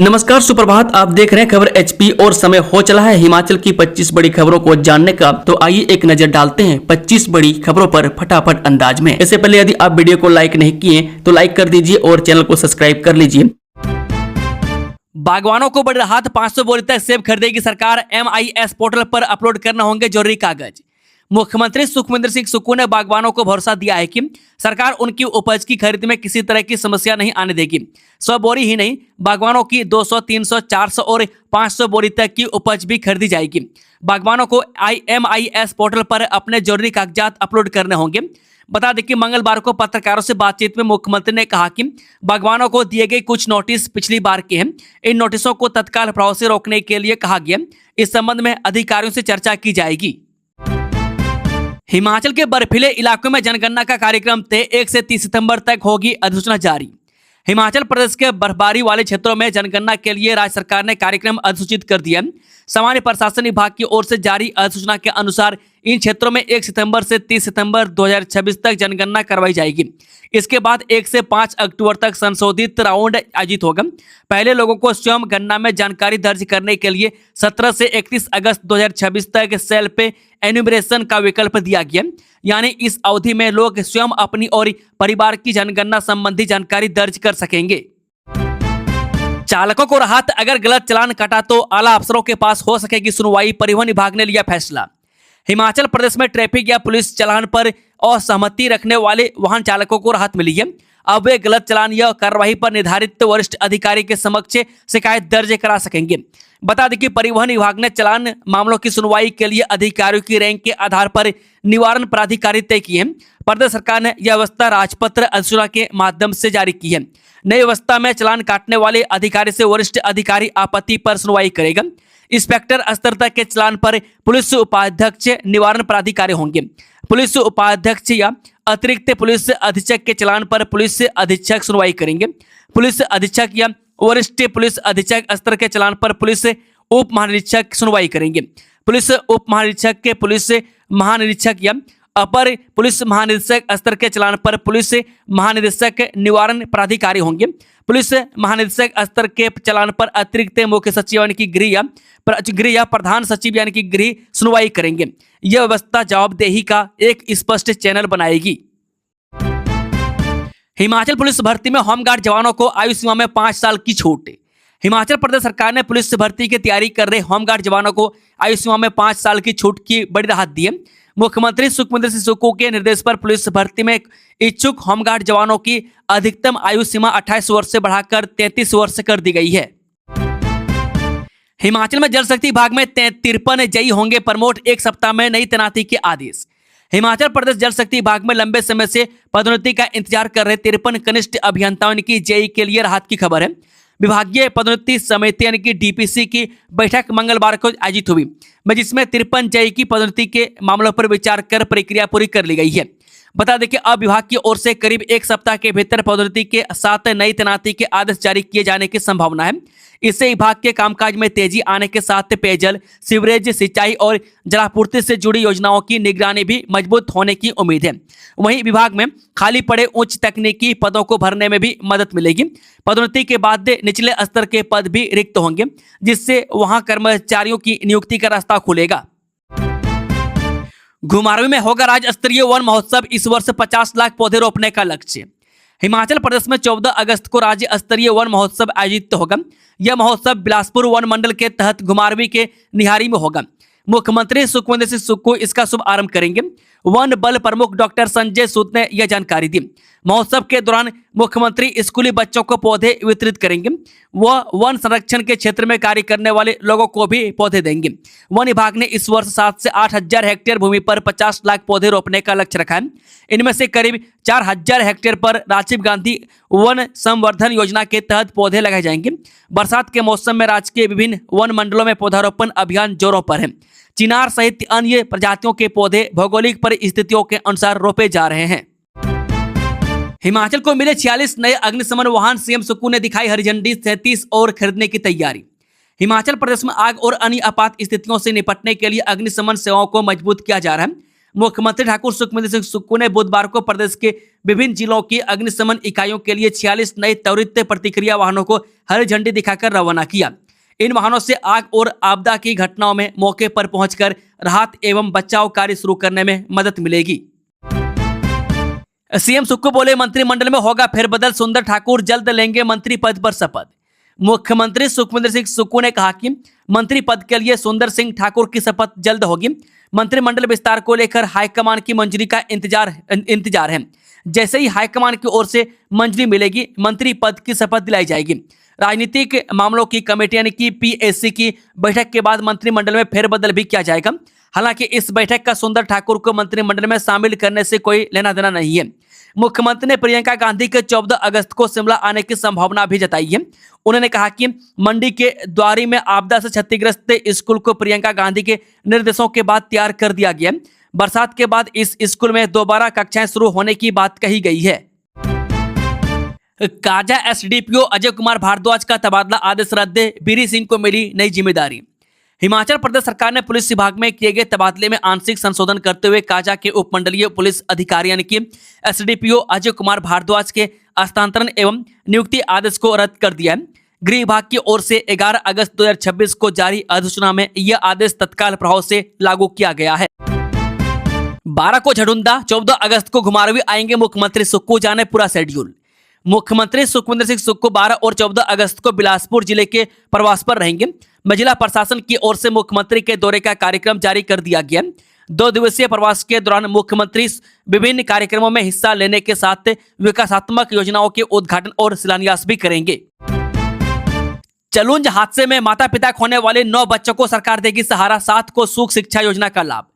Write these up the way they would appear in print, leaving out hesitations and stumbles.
नमस्कार, सुप्रभात। आप देख रहे हैं खबर एचपी और समय हो चला है हिमाचल की 25 बड़ी खबरों को जानने का। तो आइए एक नजर डालते हैं 25 बड़ी खबरों पर फटाफट अंदाज में। इससे पहले यदि आप वीडियो को लाइक नहीं किए तो लाइक कर दीजिए और चैनल को सब्सक्राइब कर लीजिए। बागवानों को बढ़ रहा हाथ, 500 बोरी तक सेब खरीदेगी सरकार। MIS पोर्टल पर अपलोड करना होंगे जरूरी कागज। मुख्यमंत्री सुखविंदर सिंह सुक्खू ने बागवानों को भरोसा दिया है कि सरकार उनकी उपज की खरीद में किसी तरह की समस्या नहीं आने देगी। 100 बोरी ही नहीं, बागवानों की 200, 300, 400 और 500 बोरी तक की उपज भी खरीदी जाएगी। बागवानों को MIS पोर्टल पर अपने जरूरी कागजात अपलोड करने होंगे। बता दें कि मंगलवार को पत्रकारों से बातचीत में मुख्यमंत्री ने कहा कि बागवानों को दिए गए कुछ नोटिस पिछली बार के हैं। इन नोटिसों को तत्काल प्रभाव से रोकने के लिए कहा गया। इस संबंध में अधिकारियों से चर्चा की जाएगी। हिमाचल के बर्फीले इलाकों में जनगणना का कार्यक्रम तय, 1 से 30 सितंबर तक होगी अधिसूचना जारी। हिमाचल प्रदेश के बर्फबारी वाले क्षेत्रों में जनगणना के लिए राज्य सरकार ने कार्यक्रम अधिसूचित कर दिया। सामान्य प्रशासन विभाग की ओर से जारी अधिसूचना के अनुसार इन क्षेत्रों में 1 सितंबर से 30 सितंबर 2026 तक जनगणना करवाई जाएगी। इसके बाद 1 से 5 अक्टूबर तक संशोधित राउंड आयोजित होगा। पहले लोगों को स्वयं गणना में जानकारी दर्ज करने के लिए 17 से 31 अगस्त 2026 तक सेल्फ एन्यूमरेशन का विकल्प दिया गया। यानी इस अवधि में लोग स्वयं अपनी और परिवार की जनगणना संबंधी जानकारी दर्ज कर सकेंगे। चालकों को राहत, अगर गलत चालान कटा तो आला अफसरों के पास हो सकेगी सुनवाई। परिवहन विभाग ने लिया फैसला। हिमाचल प्रदेश में ट्रैफिक या पुलिस चालान पर असहमति रखने वाले वाहन चालकों को राहत मिली है। अब वे गलत चालान या कार्रवाई पर निर्धारित वरिष्ठ अधिकारी के समक्ष शिकायत दर्ज करा सकेंगे। बता दें कि परिवहन विभाग ने चालान मामलों की सुनवाई के लिए अधिकारियों की रैंक के आधार पर निवारण प्राधिकारी तय किए हैं। प्रदेश सरकार ने यह व्यवस्था राजपत्र अधिसूचना के माध्यम से जारी की है। नई व्यवस्था में चालान काटने वाले अधिकारी से वरिष्ठ अधिकारी आपत्ति पर सुनवाई करेगा। इंस्पेक्टर स्तर तक के चालान पर पुलिस उपाध्यक्ष निवारण प्राधिकारी होंगे। पुलिस उपाध्यक्ष या अतिरिक्त पुलिस अधीक्षक के चालान पर पुलिस अधीक्षक सुनवाई करेंगे। पुलिस अधीक्षक या वरिष्ठ पुलिस अधीक्षक स्तर के चालान पर पुलिस उप महानिरीक्षक सुनवाई करेंगे। पुलिस उप महानिरीक्षक के पुलिस महानिरीक्षक या अपर पुलिस महानिदेशक स्तर के चालान पर पुलिस महानिदेशक निवारण प्राधिकारी होंगे। पुलिस महानिदेशक स्तर के चालान पर अतिरिक्त मुख्य सचिव यानी कि गृह या प्रधान सचिव यानी कि गृह सुनवाई करेंगे। यह व्यवस्था जवाबदेही का एक स्पष्ट चैनल बनाएगी। हिमाचल पुलिस भर्ती में होमगार्ड जवानों को आयु सीमा में 5 साल की छूट। हिमाचल प्रदेश सरकार ने पुलिस भर्ती की तैयारी कर रहे होमगार्ड जवानों को आयु सीमा में 5 साल की छूट की बड़ी राहत दी है। मुख्यमंत्री सुखविंदर सिंह सुक्खू के निर्देश पर पुलिस भर्ती में इच्छुक होमगार्ड जवानों की अधिकतम आयु सीमा 28 वर्ष से बढ़ाकर 33 वर्ष कर दी गई है। हिमाचल में जल शक्ति विभाग में 53 जेई होंगे प्रमोट, 1 सप्ताह में नई तैनाती के आदेश। हिमाचल प्रदेश जल शक्ति विभाग में लंबे समय से पदोन्नति का इंतजार कर रहे 53 कनिष्ठ अभियंताओं की जेई के लिए राहत की खबर है। विभागीय पदोन्नति समिति यानी कि DPC की बैठक मंगलवार को आयोजित हुई, जिसमें 53 जेई की पदोन्नति के मामलों पर विचार कर प्रक्रिया पूरी कर ली गई है। बता दें कि अब विभाग की ओर से करीब 1 सप्ताह के भीतर पदोन्नति के साथ नई तैनाती के आदेश जारी किए जाने की संभावना है। इससे विभाग के कामकाज में तेजी आने के साथ पेयजल, सीवरेज, सिंचाई और जलापूर्ति से जुड़ी योजनाओं की निगरानी भी मजबूत होने की उम्मीद है। वहीं विभाग में खाली पड़े उच्च तकनीकी पदों को भरने में भी मदद मिलेगी। पदोन्नति के बाद निचले स्तर के पद भी रिक्त होंगे, जिससे वहां कर्मचारियों की नियुक्ति का रास्ता खुलेगा। घुमारवीं में होगा राज्य स्तरीय वन महोत्सव, इस वर्ष 50 लाख पौधे रोपने का लक्ष्य। हिमाचल प्रदेश में 14 अगस्त को राज्य स्तरीय वन महोत्सव आयोजित होगा। यह महोत्सव बिलासपुर वन मंडल के तहत घुमारवीं के निहारी में होगा। मुख्यमंत्री सुखविंदर सिंह सुक्खू इसका शुभारंभ करेंगे। वन बल प्रमुख डॉक्टर संजय सूद ने यह जानकारी दी। महोत्सव के दौरान मुख्यमंत्री स्कूली बच्चों को पौधे वितरित करेंगे। वह वन संरक्षण के क्षेत्र में कार्य करने वाले लोगों को भी पौधे देंगे। वन विभाग ने इस वर्ष 7 से 8 हजार हेक्टेयर भूमि पर 50 लाख पौधे रोपने का लक्ष्य रखा है। इनमें से करीब 4000 हेक्टेयर पर राजीव गांधी वन संवर्धन योजना के तहत पौधे लगाए जाएंगे। बरसात के मौसम में राज्य के विभिन्न वन मंडलों में पौधारोपण अभियान जोरों पर है। चिनार सहित अन्य प्रजातियों के पौधे भौगोलिक परिस्थितियों के अनुसार रोपे जा रहे हैं। हिमाचल को मिले 46 नए अग्निशमन वाहन, CM सुक्खू ने दिखाई हरी झंडी। 37 और खरीदने की तैयारी। हिमाचल प्रदेश में आग और अन्य आपात स्थितियों से निपटने के लिए अग्निशमन सेवाओं को मजबूत किया जा रहा है। मुख्यमंत्री ठाकुर सुखविंदर सिंह सुक्खू ने बुधवार को प्रदेश के विभिन्न जिलों की अग्निशमन इकाइयों के लिए 46 नए त्वरित प्रतिक्रिया वाहनों को हरी झंडी दिखाकर रवाना किया। इन वाहनों से आग और आपदा की घटनाओं में मौके पर पहुंचकर राहत एवं बचाव कार्य शुरू करने में मदद मिलेगी। सीएम सुक्खू बोले, मंत्रिमंडल में होगा फेरबदल, सुंदर ठाकुर जल्द लेंगे मंत्री पद पर शपथ। मुख्यमंत्री सुखविंदर सिंह सुक्खू ने कहा कि मंत्री पद के लिए सुंदर सिंह ठाकुर की शपथ जल्द होगी। मंत्रिमंडल विस्तार को लेकर हाईकमान की मंजूरी का इंतजार है। जैसे ही हाईकमान की ओर से मंजूरी मिलेगी, मंत्री पद की शपथ दिलाई जाएगी। राजनीतिक मामलों की कमेटी यानी कि पीएससी की बैठक के बाद मंत्रिमंडल में फेरबदल भी किया जाएगा। हालांकि इस बैठक का सुंदर ठाकुर को मंत्रिमंडल में शामिल करने से कोई लेना देना नहीं है। मुख्यमंत्री ने प्रियंका गांधी के 14 अगस्त को शिमला आने की संभावना भी जताई है। उन्होंने कहा कि मंडी के द्वारी में आपदा से क्षतिग्रस्त स्कूल को प्रियंका गांधी के निर्देशों के बाद तैयार कर दिया गया। बरसात के बाद इस स्कूल में दोबारा कक्षाएं शुरू होने की बात कही गई है। काजा एसडीपीओ अजय कुमार भारद्वाज का तबादला आदेश रद्द, बीरी सिंह को मिली नई जिम्मेदारी। हिमाचल प्रदेश सरकार ने पुलिस विभाग में किए गए तबादले में आंशिक संशोधन करते हुए काजा के उपमंडलीय पुलिस अधिकारी यानी कि एसडीपीओ अजय कुमार भारद्वाज के हस्तांतरण एवं नियुक्ति आदेश को रद्द कर दिया है। गृह विभाग की ओर से 11 अगस्त 2026 को जारी अधिसूचना में यह आदेश तत्काल प्रभाव से लागू किया गया है। 12 को झडुंदा, 14 अगस्त को घुमारवीं आएंगे मुख्यमंत्री सुक्खू, जाने पूरा शेड्यूल। मुख्यमंत्री सुखविंदर सिंह सुक्खू 12 और 14 अगस्त को बिलासपुर जिले के प्रवास पर रहेंगे। जिला प्रशासन की ओर से मुख्यमंत्री के दौरे का कार्यक्रम जारी कर दिया गया। 2 दिवसीय प्रवास के दौरान मुख्यमंत्री विभिन्न कार्यक्रमों में हिस्सा लेने के साथ विकासात्मक योजनाओं के उद्घाटन और शिलान्यास भी करेंगे। चलुंज हादसे में माता पिता खोने वाले 9 बच्चों को सरकार देगी सहारा, 7 को सुख शिक्षा योजना का लाभ।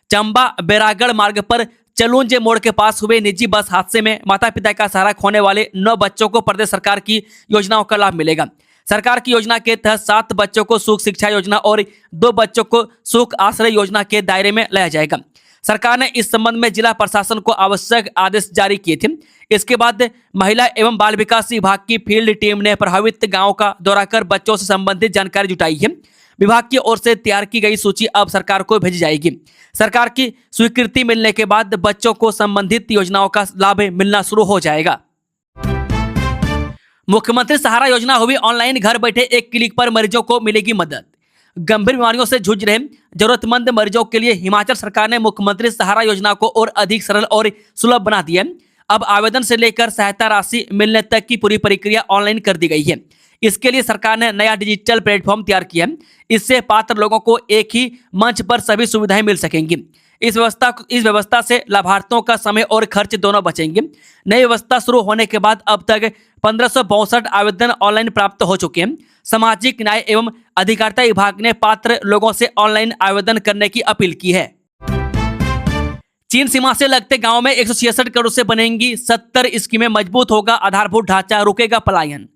चंबा बैरागढ़ मार्ग पर चलुंज मोड़ के पास हुए निजी बस हादसे में माता पिता का सहारा खोने वाले 9 बच्चों को प्रदेश सरकार की योजनाओं का लाभ मिलेगा। सरकार की योजना के तहत 7 बच्चों को सुख शिक्षा योजना और 2 बच्चों को सुख आश्रय योजना के दायरे में लाया जाएगा। सरकार ने इस संबंध में जिला प्रशासन को आवश्यक आदेश जारी किए थे। इसके बाद महिला एवं बाल विकास विभाग की फील्ड टीम ने प्रभावित गांवों का दौरा कर बच्चों से संबंधित जानकारी जुटाई है। विभाग की ओर से तैयार की गई सूची अब सरकार को भेजी जाएगी। सरकार की स्वीकृति मिलने के बाद बच्चों को संबंधित योजनाओं का लाभ मिलना शुरू हो जाएगा। मुख्यमंत्री सहारा योजना हुई ऑनलाइन, घर बैठे एक क्लिक पर मरीजों को मिलेगी मदद। गंभीर बीमारियों से जूझ रहे जरूरतमंद मरीजों के लिए हिमाचल सरकार ने मुख्यमंत्री सहारा योजना को और अधिक सरल और सुलभ बना दिया। अब आवेदन से लेकर सहायता राशि मिलने तक की पूरी प्रक्रिया ऑनलाइन कर दी गई है। इसके लिए सरकार ने नया डिजिटल प्लेटफॉर्म तैयार किया है। इससे पात्र लोगों को एक ही मंच पर सभी सुविधाएं मिल सकेंगी। इस व्यवस्था से लाभार्थियों का समय और खर्च दोनों बचेंगे। नई व्यवस्था शुरू होने के बाद अब तक 1562 आवेदन ऑनलाइन प्राप्त हो चुके हैं। सामाजिक न्याय एवं अधिकारिता विभाग ने पात्र लोगों से ऑनलाइन आवेदन करने की अपील की है। चीन सीमा से लगते गांव में 166 करोड़ से बनेंगी 70 स्कीमें, मजबूत होगा आधारभूत ढांचा, रुकेगा पलायन।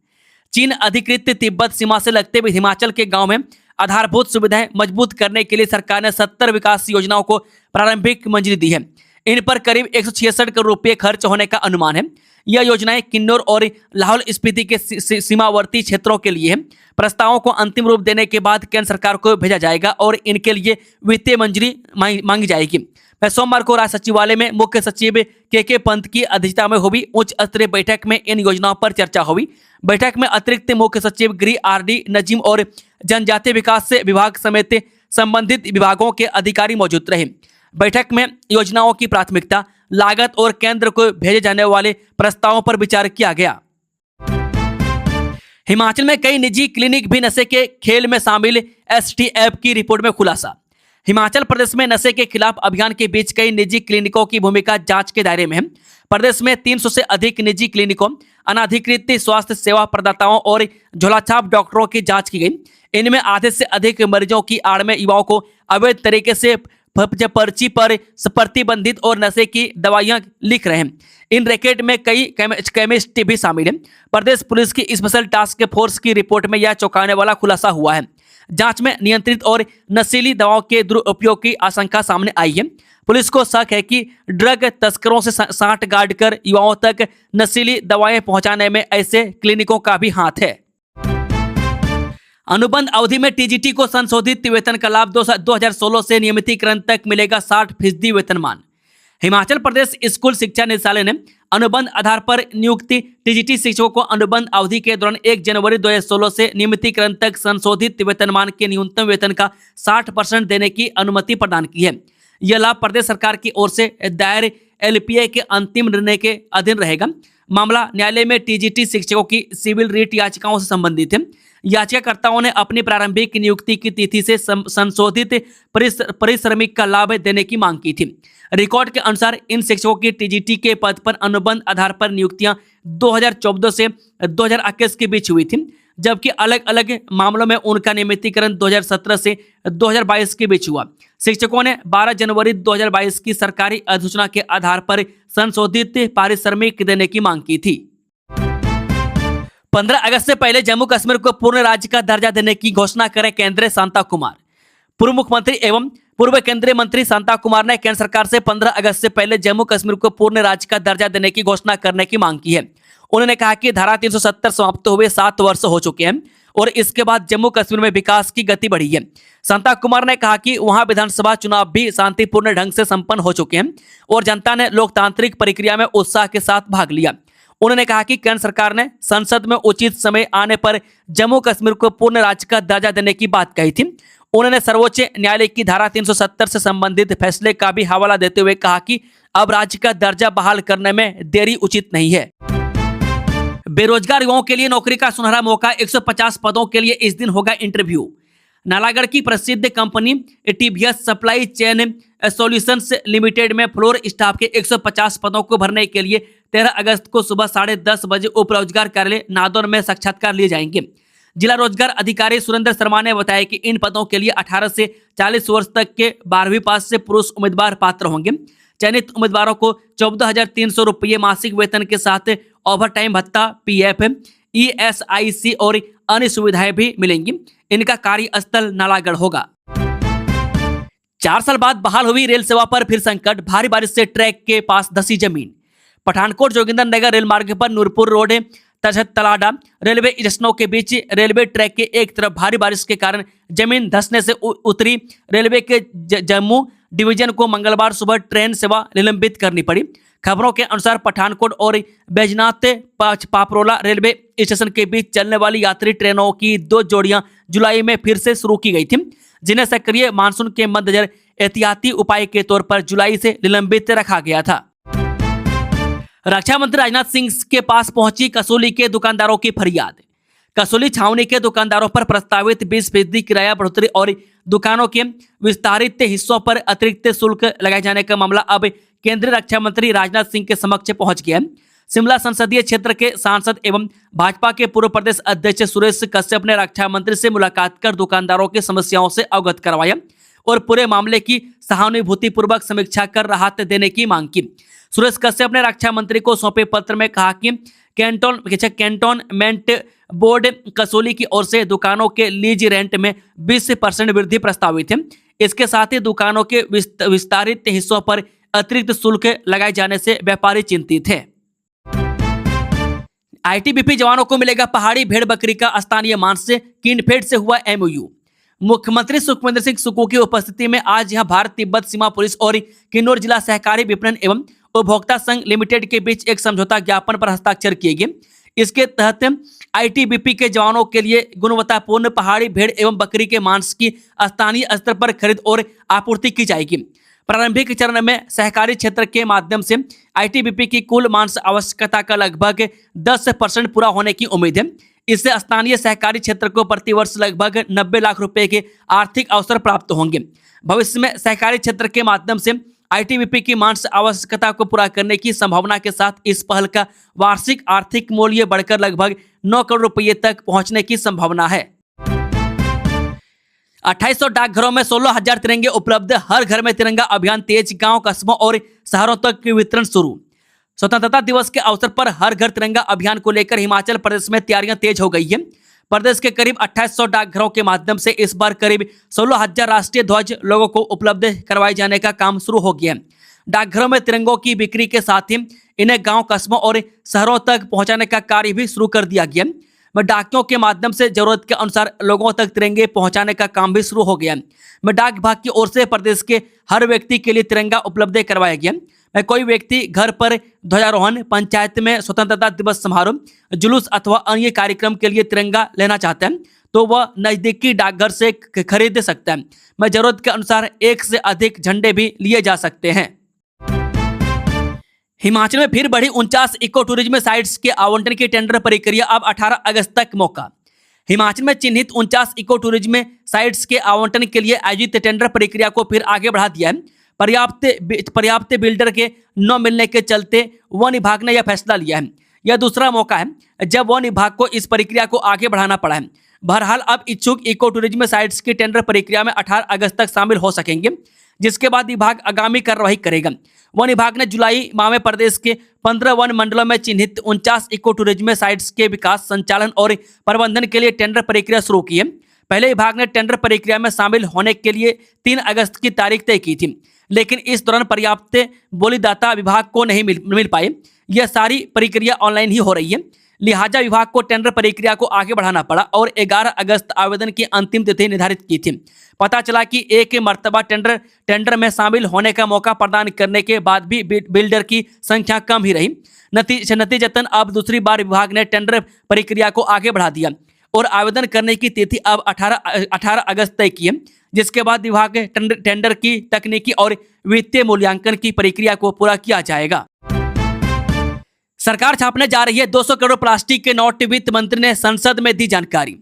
चीन अधिकृत तिब्बत सीमा से लगते हिमाचल के गांव में आधारभूत सुविधाएं मजबूत करने के लिए सरकार ने 70 विकास योजनाओं को प्रारंभिक मंजूरी दी है। इन पर करीब 166 करोड़ रुपए खर्च होने का अनुमान है। यह योजनाएं किन्नौर और लाहौल स्पीति के सीमावर्ती क्षेत्रों के लिए है। प्रस्तावों को अंतिम रूप देने के बाद केंद्र सरकार को भेजा जाएगा और इनके लिए वित्तीय मंजूरी मांगी जाएगी। सोमवार को राज्य सचिवालय में मुख्य सचिव के पंत की अध्यक्षता में हुई उच्च स्तरीय बैठक में इन योजनाओं पर चर्चा हुई। बैठक में अतिरिक्त मुख्य सचिव गृह आरडी नजीम और जनजातीय विकास विभाग समेत संबंधित विभागों के अधिकारी मौजूद रहे। बैठक में योजनाओं की प्राथमिकता, लागत और केंद्र को भेजे जाने वाले प्रस्तावों पर विचार किया गया। हिमाचल में कई निजी क्लिनिक भी नशे के खेल में शामिल, एसटीएफ की रिपोर्ट में खुलासा। हिमाचल प्रदेश में नशे के खिलाफ अभियान के बीच कई निजी क्लिनिकों की भूमिका जांच के दायरे में है। प्रदेश में 300 से अधिक निजी क्लिनिकों, अनाधिकृत स्वास्थ्य सेवा प्रदाताओं और झोलाछाप डॉक्टरों की जांच की गई। इनमें आधे से अधिक मरीजों की आड़ में युवाओं को अवैध तरीके से पर्ची पर प्रतिबंधित और नशे की दवाइयां लिख रहे हैं। इन रैकेट में कई केमिस्ट भी शामिल हैं। प्रदेश पुलिस की स्पेशल टास्क फोर्स की रिपोर्ट में यह चौंकाने वाला खुलासा हुआ है। जांच में नियंत्रित और नशीली दवाओं के दुरुपयोग की आशंका सामने आई है। पुलिस को शक है कि ड्रग तस्करों से सांठ गाड़ कर युवाओं तक नशीली दवाएं पहुंचाने में ऐसे क्लिनिकों का भी हाथ है। अनुबंध अवधि में टीजीटी को संशोधित वेतन का लाभ 2016 से नियमितीकरण तक मिलेगा 60% वेतनमान। हिमाचल प्रदेश स्कूल शिक्षा निदेशालय ने अनुबंध आधार पर नियुक्ति टीजीटी शिक्षकों को अनुबंध अवधि के दौरान 1 जनवरी 2016 से नियमितीकरण तक संशोधित वेतनमान के न्यूनतम वेतन का 60% देने की अनुमति प्रदान की है। यह लाभ प्रदेश सरकार की ओर से दायर एलपीए के अंतिम निर्णय के अधीन रहेगा। मामला न्यायालय में टीजीटी शिक्षकों की सिविल रिट याचिकाओं से संबंधित है। याचिकाकर्ताओं ने अपनी प्रारंभिक नियुक्ति की तिथि से संशोधित परिश्रमिक का लाभ देने की मांग की थी। रिकॉर्ड के अनुसार इन शिक्षकों की टीजीटी के पद पर अनुबंध आधार पर नियुक्तियां 2014 से 2021 के बीच हुई थी, जबकि अलग अलग मामलों में उनका नियमितीकरण 2017 से 2022 के बीच हुआ। शिक्षकों ने 12 जनवरी 2022 की सरकारी अधिसूचना के आधार पर संशोधित पारिश्रमिक देने की मांग की थी। 15 अगस्त से पहले जम्मू कश्मीर को पूर्ण राज्य का दर्जा देने की घोषणा करें केंद्र शांता कुमार। पूर्व मुख्यमंत्री एवं पूर्व केंद्रीय मंत्री शांता कुमार ने केंद्र सरकार से 15 अगस्त से पहले जम्मू कश्मीर को पूर्ण राज्य का दर्जा देने की घोषणा करने की मांग की है। उन्होंने कहा कि धारा 370 समाप्त हुए 7 वर्ष हो चुके हैं और इसके बाद जम्मू कश्मीर में विकास की गति बढ़ी है। शांता कुमार ने कहा कि वहां विधानसभा चुनाव भी शांतिपूर्ण ढंग से संपन्न हो चुके हैं और जनता ने लोकतांत्रिक प्रक्रिया में उत्साह के साथ भाग लिया। उन्होंने कहा कि केंद्र सरकार ने संसद में उचित समय आने पर जम्मू कश्मीर को पूर्ण राज्य का दर्जा देने की बात कही थी। उन्होंने सर्वोच्च न्यायालय की धारा 370 से संबंधित फैसले का भी हवाला देते हुए कहा कि अब राज्य का दर्जा बहाल करने में देरी उचित नहीं है। बेरोजगार युवाओं के लिए नौकरी का सुनहरा मौका, 150 पदों के लिए इस दिन होगा इंटरव्यू। नालागढ़ की प्रसिद्ध company TVS supply chain solutions limited में फ्लोर स्टाफ के 150 पदों को भरने के लिए 13 अगस्त को सुबह 10:30 बजे उप रोजगार कार्यालय नादौर में साक्षात्कार लिए जाएंगे। जिला रोजगार अधिकारी सुरेंद्र शर्मा ने बताया कि इन पदों के लिए 18 से 40 वर्ष तक के 12वीं पास से पुरुष उम्मीदवार पात्र होंगे। चयनित उम्मीदवारों को 14,300 रुपये मासिक वेतन के साथ ओवर टाइम भत्ता, पीएफ, ईएसआईसी और अन्य सुविधाएं भी मिलेंगी। इनका कार्यस्थल नालागढ़ होगा। 4 साल बाद बहाल हुई रेल सेवा पर फिर संकट, भारी बारिश से ट्रैक के पास धंसी जमीन। पठानकोट जोगिंदरनगर रेल मार्ग पर नूरपुर रोड तलाडा रेलवे स्टेशनों के बीच रेलवे ट्रैक के एक तरफ भारी बारिश के कारण जमीन धंसने से उतरी रेलवे के जम्मू डिवीजन को मंगलवार सुबह ट्रेन सेवा निलंबित करनी पड़ी। खबरों के अनुसार पठानकोट और बैजनाथ पापरोला रेलवे स्टेशन के बीच चलने वाली यात्री ट्रेनों की 2 जोड़ियां जुलाई में फिर से शुरू की गई थी, जिन्हें सक्रिय मानसून के मद्देनजर एहतियाती उपाय के तौर पर जुलाई से निलंबित रखा गया था। रक्षा मंत्री राजनाथ सिंह के पास पहुंची कसौली के दुकानदारों की फरियाद। कसौली छावनी के दुकानदारों पर प्रस्तावित 20% किराया बढ़ोतरी और दुकानों के विस्तारित हिस्सों पर अतिरिक्त शुल्क लगाए जाने का मामला अब केंद्रीय रक्षा मंत्री राजनाथ सिंह के समक्ष पहुंच गया। शिमला संसदीय क्षेत्र के सांसद एवं भाजपा के पूर्व प्रदेश अध्यक्ष सुरेश कश्यप ने रक्षा मंत्री से मुलाकात कर दुकानदारों की समस्याओं से अवगत करवाया और पूरे मामले की सहानुभूतिपूर्वक समीक्षा कर राहत देने की मांग की। सुरेश कश्यप ने रक्षा मंत्री को सौंपे पत्र में कहा कि कैंटोनमेंट बोर्ड कसौली की ओर से दुकानों के लीज रेंट में 20% वृद्धि प्रस्तावित है। इसके साथ ही दुकानों के विस्तारित हिस्सों पर अतिरिक्त शुल्क लगाए जाने से व्यापारी चिंतित है। आईटीबीपी जवानों को मिलेगा पहाड़ी भेड़ बकरी का स्थानीय मांस से, किनफेड से हुआ एमओयू। मुख्यमंत्री सुखविंदर सिंह सुक्खू की उपस्थिति में आज यहां भारत तिब्बत सीमा पुलिस और किन्नौर जिला सहकारी विपणन एवं उपभोक्ता संघ लिमिटेड के बीच एक समझौता ज्ञापन पर हस्ताक्षर किए गए। इसके तहत आईटीबीपी के जवानों के लिए गुणवत्तापूर्ण पहाड़ी भेड़ एवं बकरी के मांस की स्थानीय स्तर पर खरीद और आपूर्ति की जाएगी। प्रारंभिक चरण में सहकारी क्षेत्र के माध्यम से आईटीबीपी की कुल मांस आवश्यकता का लगभग 10% पूरा होने की उम्मीद है। इससे स्थानीय सहकारी क्षेत्र को प्रतिवर्ष लगभग 90 लाख रुपए के आर्थिक अवसर प्राप्त होंगे। भविष्य में सहकारी क्षेत्र के माध्यम से आईटीबीपी की मांस आवश्यकता को पूरा करने की संभावना के साथ इस पहल का वार्षिक आर्थिक मूल्य बढ़कर लगभग 9 करोड़ रुपये तक पहुंचने की संभावना है। 2800 डाकघरों में 16,000 तिरंगे उपलब्ध, हर घर में तिरंगा अभियान तेज, गांव कस्बों और शहरों तक वितरण शुरू। स्वतंत्रता दिवस के अवसर पर हर घर तिरंगा अभियान को लेकर हिमाचल प्रदेश में तैयारियां तेज हो गई है। प्रदेश के करीब 2800 डाकघरों के माध्यम से इस बार करीब 16,000 राष्ट्रीय ध्वज लोगों को उपलब्ध करवाए जाने का काम शुरू हो गया है। डाकघरों में तिरंगों की बिक्री के साथ ही इन्हें गांव कस्बों और शहरों तक पहुंचाने का कार्य भी शुरू कर दिया गया। डाकियों के माध्यम से जरूरत के अनुसार लोगों तक तिरंगे पहुंचाने का काम भी शुरू हो गया है। डाक विभाग की ओर से प्रदेश के हर व्यक्ति के लिए तिरंगा उपलब्ध करवाया गया। कोई व्यक्ति घर पर ध्वजारोहण, पंचायत में स्वतंत्रता दिवस समारोह, जुलूस अथवा अन्य कार्यक्रम के लिए तिरंगा लेना चाहता है तो वह नजदीकी डाकघर से खरीद सकता है। जरूरत के अनुसार एक से अधिक झंडे भी लिए जा सकते हैं। हिमाचल में फिर बढ़ी 49 इको टूरिज्म साइट्स के आवंटन की टेंडर प्रक्रिया, अब 18 अगस्त तक मौका। हिमाचल में चिन्हित 49 इको टूरिज्म साइट्स के आवंटन के लिए आयोजित टेंडर प्रक्रिया को फिर आगे बढ़ा दिया है। पर्याप्त बिल्डर के न मिलने के चलते वन विभाग ने यह फैसला लिया है। यह दूसरा मौका है जब वन विभाग को इस प्रक्रिया को आगे बढ़ाना पड़ा है। बहरहाल अब इच्छुक इको टूरिज्म साइट्स की टेंडर प्रक्रिया में 18 अगस्त तक शामिल हो सकेंगे, जिसके बाद विभाग आगामी कार्रवाई करेगा। वन विभाग ने जुलाई माह में प्रदेश के 15 वन मंडलों में चिन्हित 49 इको टूरिज्म साइट्स के विकास, संचालन और प्रबंधन के लिए टेंडर प्रक्रिया शुरू की है। पहले विभाग ने टेंडर प्रक्रिया में शामिल होने के लिए 3 अगस्त की तारीख तय की थी, लेकिन इस दौरान पर्याप्त बोलीदाता विभाग को नहीं मिल पाए। यह सारी प्रक्रिया ऑनलाइन ही हो रही है, लिहाजा विभाग को टेंडर प्रक्रिया को आगे बढ़ाना पड़ा और 11 अगस्त आवेदन की अंतिम तिथि निर्धारित की थी। पता चला कि एक मर्तबा टेंडर में शामिल होने का मौका प्रदान करने के बाद भी बिल्डर की संख्या कम ही रही। नतीजतन अब दूसरी बार विभाग ने टेंडर प्रक्रिया को आगे बढ़ा दिया और आवेदन करने की तिथि अब 18 अगस्त तय की है, जिसके बाद विभाग टेंडर की तकनीकी और वित्तीय मूल्यांकन की प्रक्रिया को पूरा किया जाएगा। सरकार छापने जा रही है 200 करोड़ प्लास्टिक के नोट, वित्त मंत्री ने संसद में दी जानकारी।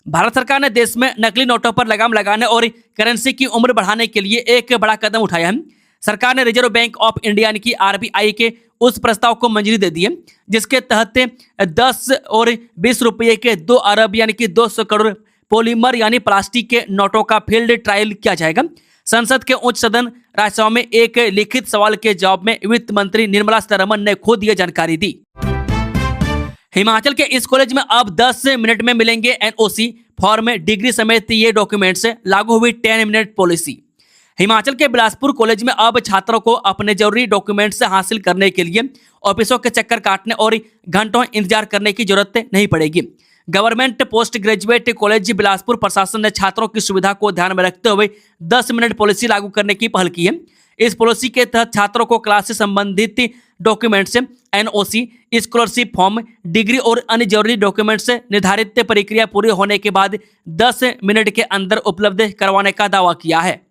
भारत सरकार ने देश में नकली नोटों पर लगाम लगाने और करेंसी की उम्र बढ़ाने के लिए एक बड़ा कदम उठाया है। सरकार ने रिजर्व बैंक ऑफ इंडिया यानी कि RBI के उस प्रस्ताव को मंजूरी दे दी है जिसके तहत 10 और 20 रुपये के 2 अरब यानी कि 200 करोड़ पॉलीमर यानी प्लास्टिक के नोटों का फील्ड ट्रायल किया जाएगा। संसद के उच्च सदन राज्यसभा में एक लिखित सवाल के जवाब में वित्त मंत्री निर्मला सीतारमण ने खुद यह जानकारी दी। हिमाचल के इस कॉलेज में अब 10 मिनट में मिलेंगे NOC फॉर्म, डिग्री समेत ये डॉक्यूमेंट से लागू हुई 10 मिनट पॉलिसी। हिमाचल के बिलासपुर कॉलेज में अब छात्रों को अपने जरूरी डॉक्यूमेंट्स हासिल करने के लिए ऑफिसों के चक्कर काटने और घंटों इंतजार करने की जरूरत नहीं पड़ेगी। Government post graduate college Bilaspur प्रशासन ने छात्रों की सुविधा को ध्यान में रखते हुए 10 मिनट पॉलिसी लागू करने की पहल की है। इस पॉलिसी के तहत छात्रों को क्लास से संबंधित documents, NOC, scholarship form, degree और अन्य जरूरी डॉक्यूमेंट्स निर्धारित प्रक्रिया पूरी होने के बाद 10 मिनट के अंदर उपलब्ध करवाने का दावा किया है।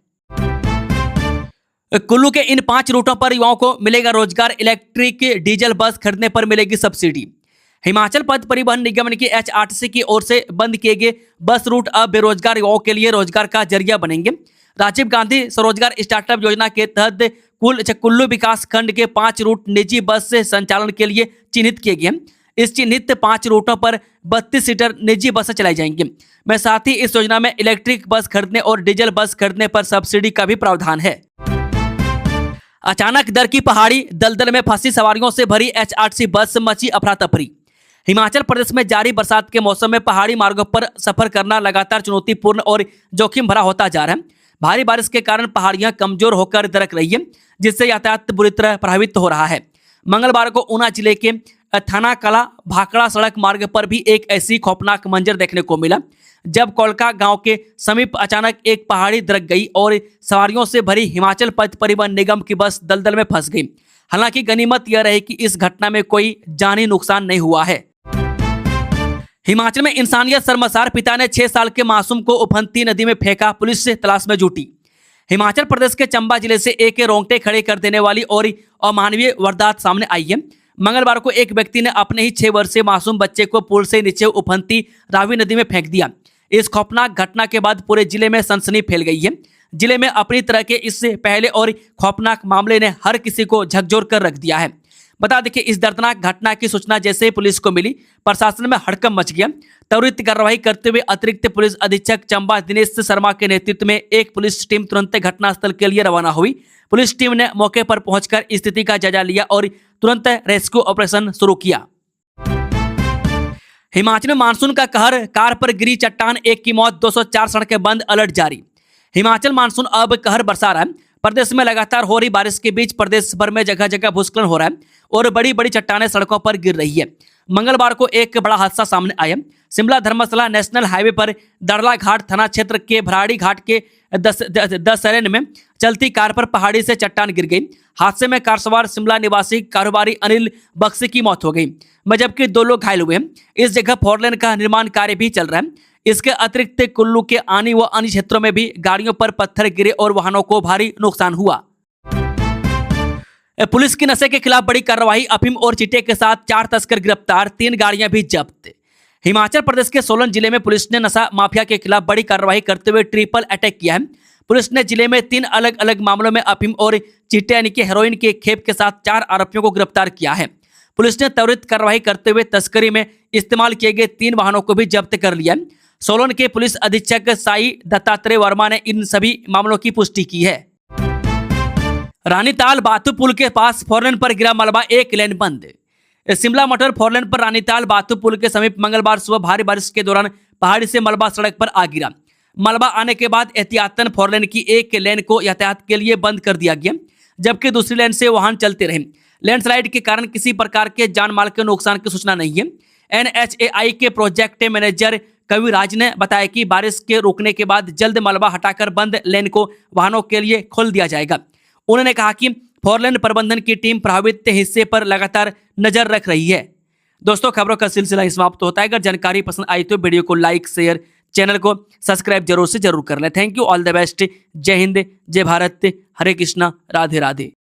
कुल्लू के इन 5 रूटों पर युवाओं को मिलेगा रोजगार, इलेक्ट्रिक डीजल बस खरीदने पर मिलेगी सब्सिडी। हिमाचल पथ परिवहन निगम की HRTC की ओर से बंद किए गए बस रूट अब बेरोजगार युवाओं के लिए रोजगार का जरिया बनेंगे। राजीव गांधी स्वरोजगार स्टार्टअप योजना के तहत कुल्लू विकास खंड के 5 रूट निजी बस से संचालन के लिए चिन्हित किए गए। इस चिन्हित 5 रूटों पर 32 सीटर निजी बसें चलाई जाएंगी। मैं साथ ही इस योजना में इलेक्ट्रिक बस खरीदने और डीजल बस खरीदने पर सब्सिडी का भी प्रावधान है। अचानक दर की पहाड़ी, दलदल में फंसी सवारियों से भरी HRTC बस, मची अफरा तफरी। हिमाचल प्रदेश में जारी बरसात के मौसम में पहाड़ी मार्गों पर सफर करना लगातार चुनौतीपूर्ण और जोखिम भरा होता जा रहा है। भारी बारिश के कारण पहाड़ियां कमजोर होकर दरक रही है, जिससे यातायात बुरी तरह प्रभावित हो रहा है। मंगलवार को ऊना जिले के थाना कला भाखड़ा सड़क मार्ग पर भी एक ऐसी खौफनाक मंजर देखने को मिला, जब कोलका गांव के समीप अचानक एक पहाड़ी दरक गई और सवारियों से भरी हिमाचल पथ परिवहन निगम की बस दलदल में फंस गई। हालांकि गनीमत यह रही कि इस घटना में कोई जानी नुकसान नहीं हुआ है। हिमाचल में इंसानियत शर्मसार, पिता ने 6 साल के मासूम को उफनती नदी में फेंका, पुलिस से तलाश में जुटी। हिमाचल प्रदेश के चंबा जिले से एक रोंगटे खड़े कर देने वाली और अमानवीय वारदात सामने आई है। मंगलवार को एक व्यक्ति ने अपने ही 6 वर्षीय मासूम बच्चे को पुल से नीचे उफनती रावी नदी में फेंक दिया। इस खौफनाक घटना के बाद पूरे जिले में सनसनी फैल गई है। जिले में अपनी तरह के इससे पहले और खौफनाक मामले ने हर किसी को झकझोर कर रख दिया है। बता दें कि इस दर्दनाक घटना की सूचना जैसे ही पुलिस को मिली, प्रशासन में हड़कंप मच गया। त्वरित कार्रवाई करते हुए अतिरिक्त पुलिस अधीक्षक चंबा दिनेश शर्मा के नेतृत्व में एक पुलिस टीम तुरंत घटनास्थल के लिए रवाना हुई। पुलिस टीम ने मौके पर पहुंचकर स्थिति का जायजा लिया और तुरंत रेस्क्यू ऑपरेशन शुरू किया। हिमाचल में मानसून का कहर, कार पर गिरी चट्टान, एक की मौत, 204 सड़कें बंद, अलर्ट जारी। हिमाचल मानसून अब कहर बरसा रहा है। प्रदेश में लगातार हो रही बारिश के बीच प्रदेश भर में जगह जगह भूस्खलन हो रहा है और बड़ी बड़ी चट्टानें सड़कों पर गिर रही है। मंगलवार को एक बड़ा हादसा सामने आया। शिमला धर्मशाला नेशनल हाईवे पर दड़ला घाट थाना क्षेत्र के भराड़ी घाट के दसरेन में चलती कार पर पहाड़ी से चट्टान गिर गई। हादसे में कार सवार शिमला निवासी कारोबारी अनिल बख्शी की मौत हो गई, जबकि 2 लोग घायल हुए हैं। इस जगह 4 लेन का निर्माण कार्य भी चल रहा है। इसके अतिरिक्त कुल्लू के आनी व अन्य क्षेत्रों में भी गाड़ियों पर पत्थर गिरे और वाहनों को भारी नुकसान हुआ। पुलिस की नशे के खिलाफ बड़ी कार्रवाई, अफीम और चिट्टे के साथ 4 तस्कर गिरफ्तार, 3 गाड़ियां भी जब्त। हिमाचल प्रदेश के सोलन जिले में पुलिस ने नशा माफिया के खिलाफ बड़ी कार्रवाई करते हुए ट्रिपल अटैक किया है। पुलिस ने जिले में 3 अलग अलग मामलों में अफीम और चिट्टे यानी कि हेरोइन के खेप के साथ 4 आरोपियों को गिरफ्तार किया है। पुलिस ने त्वरित कार्रवाई करते हुए तस्करी में इस्तेमाल किए गए 3 वाहनों को भी जब्त कर लिया। सोलन के पुलिस अधीक्षक साई दत्तात्रेय वर्मा ने इन सभी मामलों की पुष्टि की है। रानीताल बाथू पुल के पास 4 लेन पर गिरा मलबा, 1 लेन बंद। शिमला मोटर 4 लेन पर रानीताल बाथू पुल के समीप मंगलवार सुबह भारी बारिश के दौरान पहाड़ी से मलबा सड़क पर आ गिरा। मलबा आने के बाद एहतियातन 4 लेन की 1 लेन को यातायात के लिए बंद कर दिया गया, जबकि दूसरी लेन से वाहन चलते रहे। लैंडस्लाइड के कारण किसी प्रकार के जान माल के नुकसान की सूचना नहीं है। NHAI के प्रोजेक्ट मैनेजर कविराज ने बताया कि बारिश के रुकने के बाद जल्द मलबा हटाकर बंद लेन को वाहनों के लिए खोल दिया जाएगा। उन्होंने कहा कि 4 लेन प्रबंधन की टीम प्रभावित हिस्से पर लगातार नजर रख रही है। दोस्तों, खबरों का सिलसिला समाप्त होता है। अगर जानकारी पसंद आई तो वीडियो को लाइक, शेयर, चैनल को सब्सक्राइब जरूर कर लें। Thank you, all the best. जय हिंद, जय भारत, हरे कृष्णा, राधे राधे।